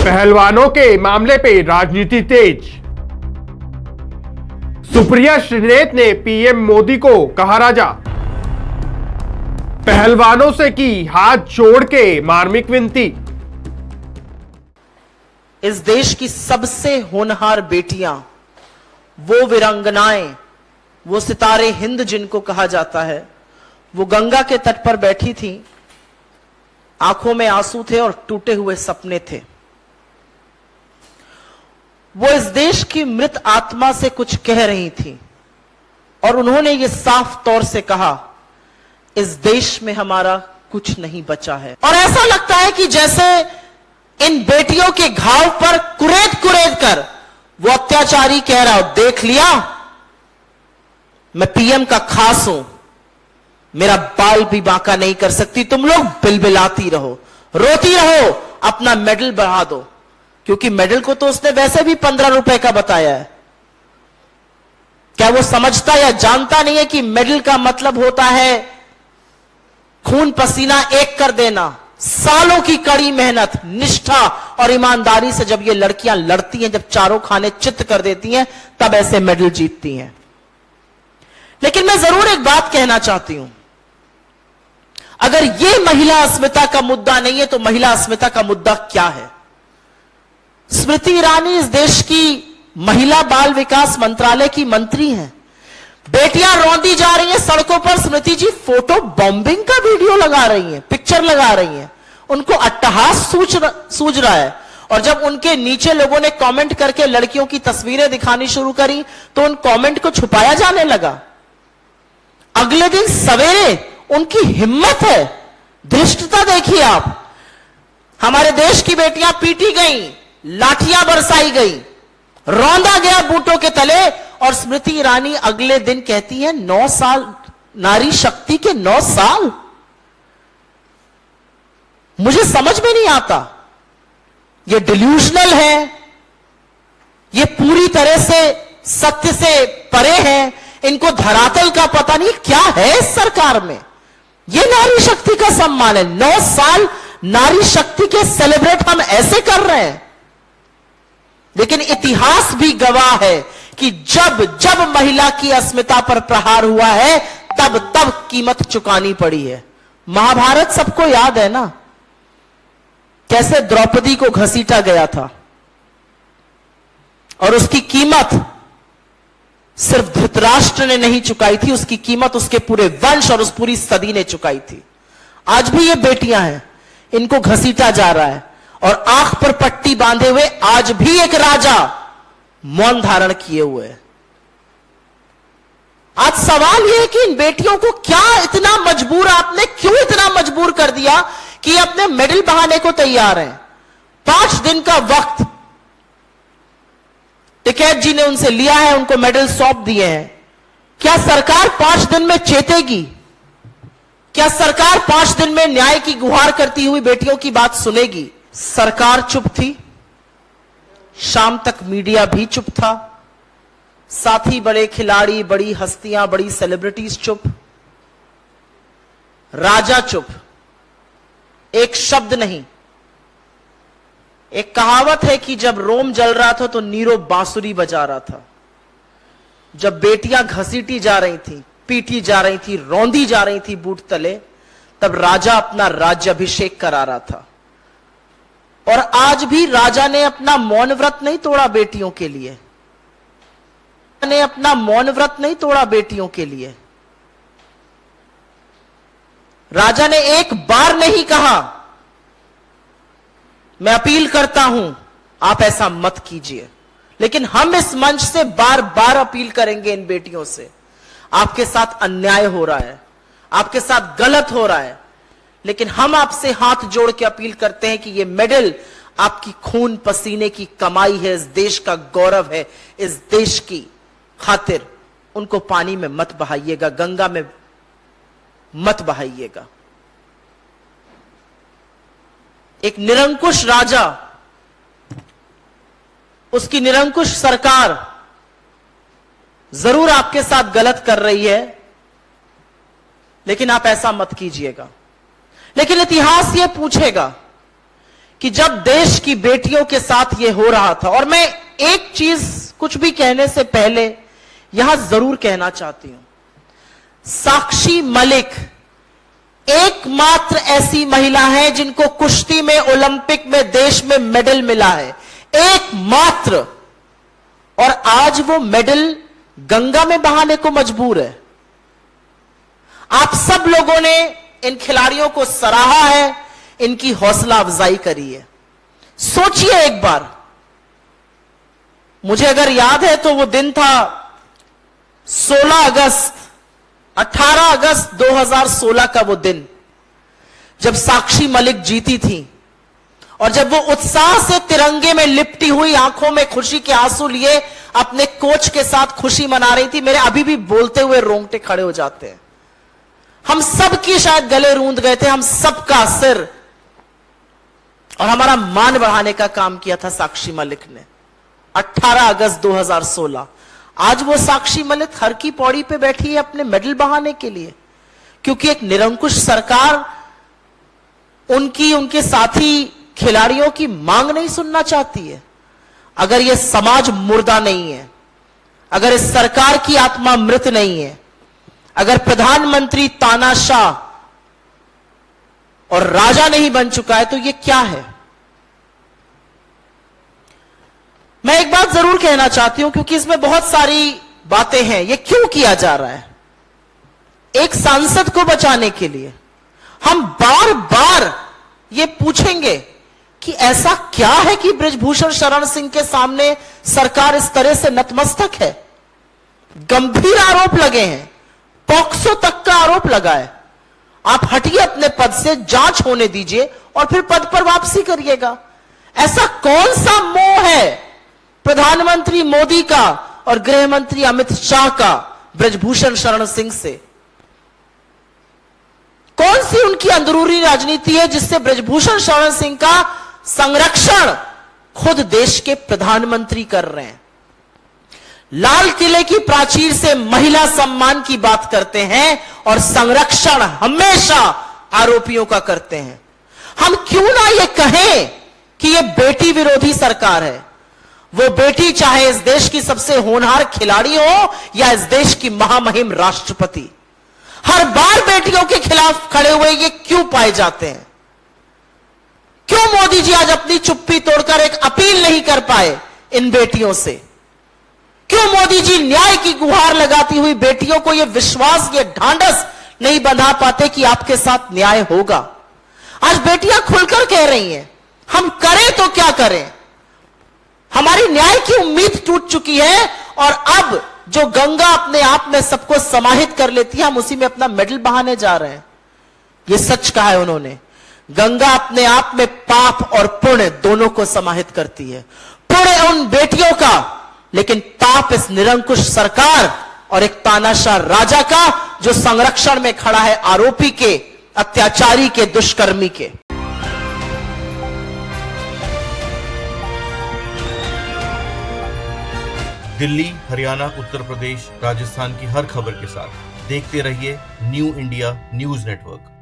पहलवानों के मामले पे राजनीति तेज। सुप्रिया श्रीनेत ने पीएम मोदी को कहा राजा। पहलवानों से की हाथ जोड़ के मार्मिक विनती। इस देश की सबसे होनहार बेटियां, वो वीरांगनाएं, वो सितारे हिंद जिनको कहा जाता है, वो गंगा के तट पर बैठी थी। आंखों में आंसू थे और टूटे हुए सपने थे। वो इस देश की मृत आत्मा से कुछ कह रही थी और उन्होंने ये साफ तौर से कहा, इस देश में हमारा कुछ नहीं बचा है। और ऐसा लगता है कि जैसे इन बेटियों के घाव पर कुरेद कुरेद कर वो अत्याचारी कह रहा हो, देख लिया, मैं पीएम का खास हूं, मेरा बाल भी बांका नहीं कर सकती, तुम लोग बिलबिलाती रहो, रोती रहो, अपना मेडल बढ़ा दो। क्योंकि मेडल को तो उसने वैसे भी 15 रुपए का बताया है। क्या वो समझता या जानता नहीं है कि मेडल का मतलब होता है खून पसीना एक कर देना, सालों की कड़ी मेहनत, निष्ठा और ईमानदारी से जब ये लड़कियां लड़ती हैं, जब चारों खाने चित्त कर देती हैं, तब ऐसे मेडल जीतती हैं। लेकिन मैं जरूर एक बात कहना चाहती हूं, अगर ये महिला अस्मिता का मुद्दा नहीं है तो महिला अस्मिता का मुद्दा क्या है? स्मृति ईरानी इस देश की महिला बाल विकास मंत्रालय की मंत्री हैं। बेटियां रौंदी जा रही हैं सड़कों पर, स्मृति जी फोटो बॉम्बिंग का वीडियो लगा रही हैं, पिक्चर लगा रही हैं। उनको अट्टहास सूझ रहा है। और जब उनके नीचे लोगों ने कमेंट करके लड़कियों की तस्वीरें दिखानी शुरू करी तो उन कमेंट को छुपाया जाने लगा। अगले दिन सवेरे उनकी हिम्मत है, धृष्टता देखिए आप। हमारे देश की बेटियां पीटी गई, लाठियां बरसाई गई, रौंदा गया बूटों के तले, और स्मृति ईरानी अगले दिन कहती है 9 साल, नारी शक्ति के 9 साल। मुझे समझ में नहीं आता, ये डिल्यूजनल है, ये पूरी तरह से सत्य से परे है, इनको धरातल का पता नहीं क्या है इस सरकार में। ये नारी शक्ति का सम्मान है। 9 साल नारी शक्ति के सेलिब्रेट हम ऐसे कर रहे हैं। लेकिन इतिहास भी गवाह है कि जब जब महिला की अस्मिता पर प्रहार हुआ है, तब तब कीमत चुकानी पड़ी है। महाभारत सबको याद है ना, कैसे द्रौपदी को घसीटा गया था और उसकी कीमत सिर्फ धृतराष्ट्र ने नहीं चुकाई थी, उसकी कीमत उसके पूरे वंश और उस पूरी सदी ने चुकाई थी। आज भी ये बेटियां हैं, इनको घसीटा जा रहा है और आंख पर पट्टी बांधे हुए आज भी एक राजा मौन धारण किए हुए है। आज सवाल यह है कि इन बेटियों को क्या इतना मजबूर, आपने क्यों इतना मजबूर कर दिया कि अपने मेडल बहाने को तैयार हैं? 5 दिन का वक्त टिकैत जी ने उनसे लिया है, उनको मेडल सौंप दिए हैं। क्या सरकार 5 दिन में चेतेगी? क्या सरकार 5 दिन में न्याय की गुहार करती हुई बेटियों की बात सुनेगी? सरकार चुप थी, शाम तक मीडिया भी चुप था, साथ ही बड़े खिलाड़ी, बड़ी हस्तियां, बड़ी सेलिब्रिटीज चुप, राजा चुप, एक शब्द नहीं। एक कहावत है कि जब रोम जल रहा था तो नीरो बांसुरी बजा रहा था। जब बेटियां घसीटी जा रही थी, पीटी जा रही थी, रौंदी जा रही थी बूट तले, तब राजा अपना राज्याभिषेक करा रहा था। और आज भी राजा ने अपना मौन व्रत नहीं तोड़ा बेटियों के लिए, ने अपना मौन व्रत नहीं तोड़ा बेटियों के लिए। राजा ने एक बार नहीं कहा, मैं अपील करता हूं आप ऐसा मत कीजिए। लेकिन हम इस मंच से बार बार अपील करेंगे इन बेटियों से, आपके साथ अन्याय हो रहा है, आपके साथ गलत हो रहा है, लेकिन हम आपसे हाथ जोड़ के अपील करते हैं कि ये मेडल आपकी खून पसीने की कमाई है, इस देश का गौरव है। इस देश की खातिर उनको पानी में मत बहाइएगा, गंगा में मत बहाइएगा। एक निरंकुश राजा, उसकी निरंकुश सरकार जरूर आपके साथ गलत कर रही है, लेकिन आप ऐसा मत कीजिएगा। लेकिन इतिहास यह पूछेगा कि जब देश की बेटियों के साथ यह हो रहा था, और मैं एक चीज कुछ भी कहने से पहले यहां जरूर कहना चाहती हूं, साक्षी मलिक एकमात्र ऐसी महिला है जिनको कुश्ती में ओलंपिक में देश में मेडल मिला है, एकमात्र। और आज वो मेडल गंगा में बहाने को मजबूर है। आप सब लोगों ने इन खिलाड़ियों को सराहा है, इनकी हौसला अफजाई करी है। सोचिए एक बार, मुझे अगर याद है तो वो दिन था 18 अगस्त 2016 का वो दिन, जब साक्षी मलिक जीती थी और जब वो उत्साह से तिरंगे में लिपटी हुई आंखों में खुशी के आंसू लिए अपने कोच के साथ खुशी मना रही थी। मेरे अभी भी बोलते हुए रोंगटे खड़े हो जाते हैं। हम सबकी शायद गले रूंध गए थे, हम सबका सिर और हमारा मान बढ़ाने का काम किया था साक्षी मलिक ने। 18 अगस्त 2016। आज वो साक्षी मलिक हर की पौड़ी पे बैठी है अपने मेडल बहाने के लिए, क्योंकि एक निरंकुश सरकार उनके साथी खिलाड़ियों की मांग नहीं सुनना चाहती है। अगर यह समाज मुर्दा नहीं है, अगर इस सरकार की आत्मा मृत नहीं है, अगर प्रधानमंत्री तानाशाह और राजा नहीं बन चुका है, तो यह क्या है? मैं एक बात जरूर कहना चाहती हूं, क्योंकि इसमें बहुत सारी बातें हैं। यह क्यों किया जा रहा है? एक सांसद को बचाने के लिए। हम बार बार यह पूछेंगे कि ऐसा क्या है कि बृजभूषण शरण सिंह के सामने सरकार इस तरह से नतमस्तक है? गंभीर आरोप लगे हैं, पॉक्सो तक का आरोप लगा है। आप हटिए अपने पद से, जांच होने दीजिए और फिर पद पर वापसी करिएगा। ऐसा कौन सा मोह है प्रधानमंत्री मोदी का और गृह मंत्री अमित शाह का बृजभूषण शरण सिंह से? कौन सी उनकी अंदरूनी राजनीति है जिससे बृजभूषण शरण सिंह का संरक्षण खुद देश के प्रधानमंत्री कर रहे हैं? लाल किले की प्राचीर से महिला सम्मान की बात करते हैं और संरक्षण हमेशा आरोपियों का करते हैं। हम क्यों ना यह कहें कि यह बेटी विरोधी सरकार है? वो बेटी चाहे इस देश की सबसे होनहार खिलाड़ी हो या इस देश की महामहिम राष्ट्रपति, हर बार बेटियों के खिलाफ खड़े हुए ये क्यों पाए जाते हैं? क्यों मोदी जी आज अपनी चुप्पी तोड़कर एक अपील नहीं कर पाए इन बेटियों से? क्यों मोदी जी न्याय की गुहार लगाती हुई बेटियों को यह विश्वास, यह ढांढस नहीं बंधा पाते कि आपके साथ न्याय होगा? आज बेटियां खुलकर कह रही हैं, हम करें तो क्या करें, हमारी न्याय की उम्मीद टूट चुकी है और अब जो गंगा अपने आप में सबको समाहित कर लेती है, हम उसी में अपना मेडल बहाने जा रहे हैं। यह सच कहा है उन्होंने। गंगा अपने आप में पाप और पुण्य दोनों को समाहित करती है। पुण्य उन बेटियों का, लेकिन पाप इस निरंकुश सरकार और एक तानाशाह राजा का जो संरक्षण में खड़ा है आरोपी के, अत्याचारी के, दुष्कर्मी के। दिल्ली, हरियाणा, उत्तर प्रदेश, राजस्थान की हर खबर के साथ देखते रहिए न्यू इंडिया न्यूज नेटवर्क।